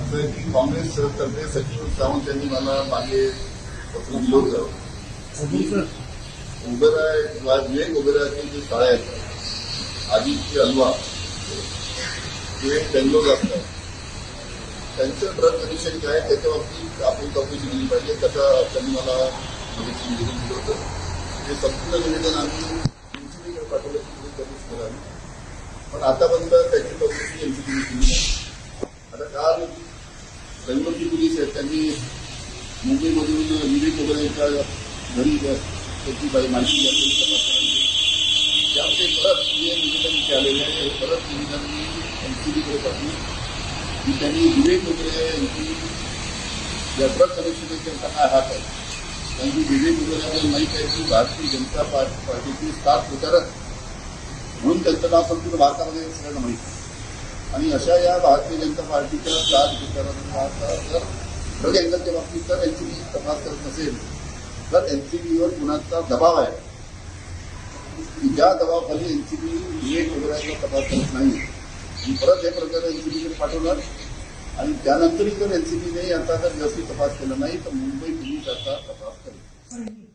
असं आहे की काँग्रेस तर्फे सचिव सावंत यांनी मला मागे विरोध केला. ओबेरॉय विवेक ओबेरॉयचे जे शाळा आहेत आदित्य अल्वा ते बेंगलोर असतात, त्यांचं ड्रग कनेक्शन काय त्याच्या बाबतीत आपण चौकशी केली पाहिजे. त्याचा त्यांनी मला निवेदन दिलं होतं. ते संपूर्ण निवेदन आम्ही एनसीबीकडे पाठवलं की कधीच केलं आम्ही, पण आतापर्यंत त्याची चौकशी एनसीबीने केली नाही. आता काल बेंगलोरची पोलीस आहेत त्यांनी मुंबईमधून विवेक ओबेरॉयच्या घरी त्याची माहिती घ्यावी तपास करायची. त्यामध्ये परत जे निवेदन जे आलेलं आहे हे परत निवेदन मी एनसीबीकडे पाठवलं की त्यांनी विवेक ओबेरॉय यांची या ड्रग कनेक्शन त्यांचा काय हात आहे. कारण की विवेक ओबेरॉय आपल्याला माहीत आहे की भारतीय जनता पार्टीची स्टार प्रचारक म्हणून त्यांचं नाव संपूर्ण भारतामध्ये सगळ्यांना माहीत आहे. आणि अशा या भारतीय जनता पार्टीच्या स्टार प्रचारकांचा जर ड्रग अँगलच्या बाबतीत जर एनसीबी तपास करत नसेल तर एनसीबीवर कुणाचा दबाव आहे, ज्या दबावाखाली एनसीबी विवेक ओबेरॉयचा तपास करत नाही, मी परत हे प्रकरण एनसीबीकडे पाठवणार आणि त्यानंतरही जर एनसीबीने आता जर व्यवस्थित तपास केला नाही तर मुंबई पोलीस आता तपास करेल.